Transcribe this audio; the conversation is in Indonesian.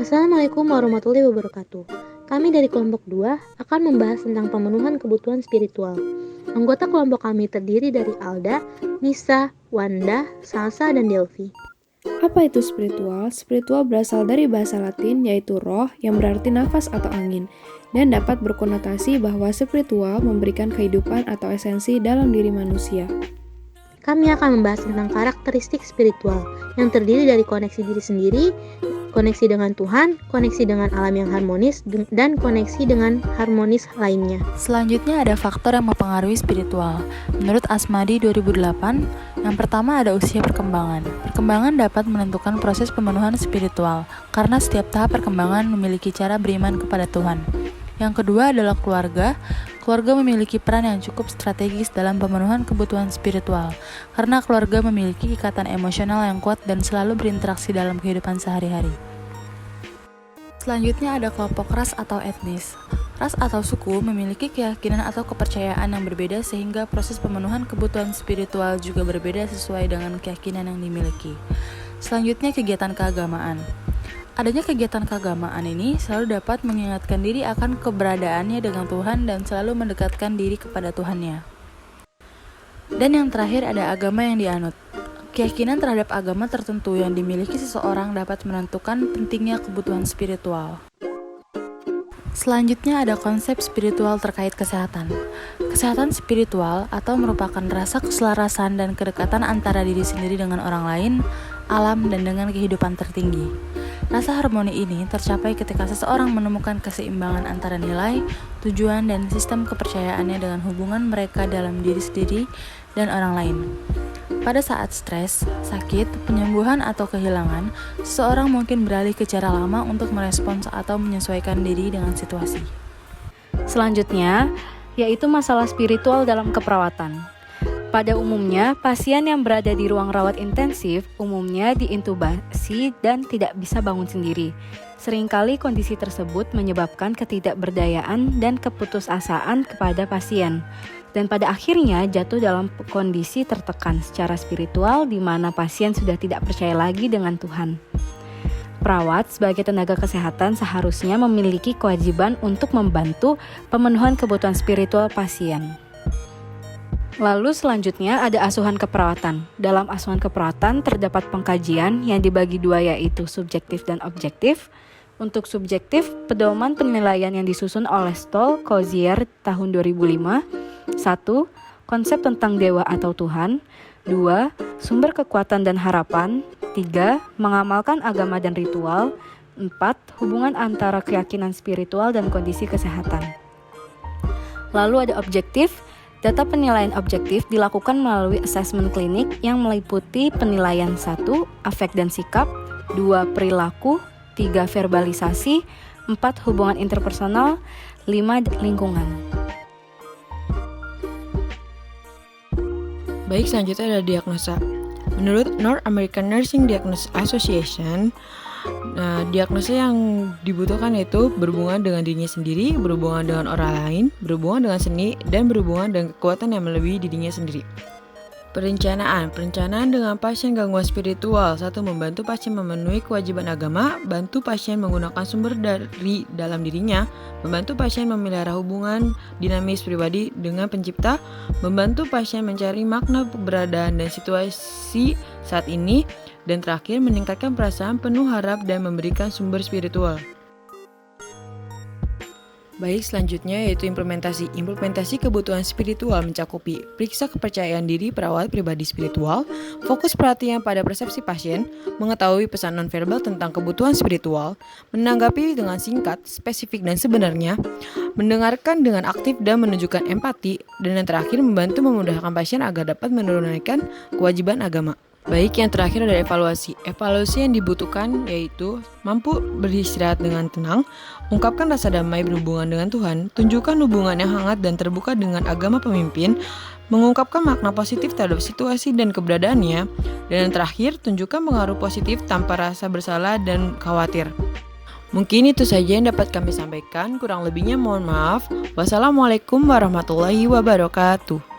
Assalamualaikum warahmatullahi wabarakatuh. Kami dari kelompok 2 akan membahas tentang pemenuhan kebutuhan spiritual. Anggota kelompok kami terdiri dari Alda, Nisa, Wanda, Salsa, dan Delvi. Apa itu spiritual? Spiritual berasal dari bahasa Latin yaitu roh yang berarti nafas atau angin dan dapat berkonotasi bahwa spiritual memberikan kehidupan atau esensi dalam diri manusia. Kami akan membahas tentang karakteristik spiritual yang terdiri dari koneksi diri sendiri, koneksi dengan Tuhan, koneksi dengan alam yang harmonis, dan koneksi dengan harmonis lainnya. Selanjutnya ada faktor yang mempengaruhi spiritual. Menurut Asmadi 2008, yang pertama ada usia perkembangan. Perkembangan dapat menentukan proses pemenuhan spiritual, karena setiap tahap perkembangan memiliki cara beriman kepada Tuhan. Yang kedua adalah keluarga. Keluarga memiliki peran yang cukup strategis dalam pemenuhan kebutuhan spiritual, karena keluarga memiliki ikatan emosional yang kuat dan selalu berinteraksi dalam kehidupan sehari-hari. Selanjutnya ada kelompok ras atau etnis. Ras atau suku memiliki keyakinan atau kepercayaan yang berbeda sehingga proses pemenuhan kebutuhan spiritual juga berbeda sesuai dengan keyakinan yang dimiliki. Selanjutnya kegiatan keagamaan. Adanya kegiatan keagamaan ini selalu dapat mengingatkan diri akan keberadaannya dengan Tuhan dan selalu mendekatkan diri kepada Tuhannya. Dan yang terakhir ada agama yang dianut. Keyakinan terhadap agama tertentu yang dimiliki seseorang dapat menentukan pentingnya kebutuhan spiritual. Selanjutnya ada konsep spiritual terkait kesehatan. Kesehatan spiritual atau merupakan rasa keselarasan dan kedekatan antara diri sendiri dengan orang lain, alam, dan dengan kehidupan tertinggi. Rasa harmoni ini tercapai ketika seseorang menemukan keseimbangan antara nilai, tujuan, dan sistem kepercayaannya dengan hubungan mereka dalam diri sendiri dan orang lain. Pada saat stres, sakit, penyembuhan, atau kehilangan, seseorang mungkin beralih ke cara lama untuk merespons atau menyesuaikan diri dengan situasi. Selanjutnya, yaitu masalah spiritual dalam keperawatan. Pada umumnya, pasien yang berada di ruang rawat intensif umumnya diintubasi dan tidak bisa bangun sendiri. Seringkali kondisi tersebut menyebabkan ketidakberdayaan dan keputusasaan kepada pasien. Dan pada akhirnya jatuh dalam kondisi tertekan secara spiritual di mana pasien sudah tidak percaya lagi dengan Tuhan. Perawat sebagai tenaga kesehatan seharusnya memiliki kewajiban untuk membantu pemenuhan kebutuhan spiritual pasien. Lalu selanjutnya ada asuhan keperawatan. Dalam asuhan keperawatan terdapat pengkajian yang dibagi dua yaitu subjektif dan objektif. Untuk subjektif, pedoman penilaian yang disusun oleh Stoll Cozier tahun 2005. 1. Konsep tentang dewa atau Tuhan. 2. Sumber kekuatan dan harapan. 3. Mengamalkan agama dan ritual. 4. Hubungan antara keyakinan spiritual dan kondisi kesehatan. Lalu ada objektif. Data penilaian objektif dilakukan melalui asesmen klinik yang meliputi penilaian 1. Afek dan sikap. 2. Perilaku. 3. Verbalisasi. 4. Hubungan interpersonal. 5. Lingkungan. Baik, selanjutnya ada diagnosa. Menurut North American Nursing Diagnosis Association, diagnosa yang dibutuhkan yaitu berhubungan dengan dirinya sendiri, berhubungan dengan orang lain, berhubungan dengan seni, dan berhubungan dengan kekuatan yang melebihi dirinya sendiri. Perencanaan dengan pasien gangguan spiritual. 1. Membantu pasien memenuhi kewajiban agama, bantu pasien menggunakan sumber dari dalam dirinya, membantu pasien memelihara hubungan dinamis pribadi dengan pencipta, membantu pasien mencari makna keberadaan dan situasi saat ini, dan terakhir meningkatkan perasaan penuh harap dan memberikan sumber spiritual. Baik, selanjutnya yaitu implementasi. Implementasi kebutuhan spiritual mencakupi periksa kepercayaan diri perawat pribadi spiritual, fokus perhatian pada persepsi pasien, mengetahui pesan nonverbal tentang kebutuhan spiritual, menanggapi dengan singkat, spesifik dan sebenarnya, mendengarkan dengan aktif dan menunjukkan empati, dan yang terakhir membantu memudahkan pasien agar dapat menunaikan kewajiban agama. Baik, yang terakhir ada evaluasi. Evaluasi yang dibutuhkan yaitu mampu beristirahat dengan tenang, ungkapkan rasa damai berhubungan dengan Tuhan, tunjukkan hubungan yang hangat dan terbuka dengan agama pemimpin, mengungkapkan makna positif terhadap situasi dan keberadaannya, dan yang terakhir, tunjukkan pengaruh positif tanpa rasa bersalah dan khawatir. Mungkin itu saja yang dapat kami sampaikan, kurang lebihnya mohon maaf. Wassalamualaikum warahmatullahi wabarakatuh.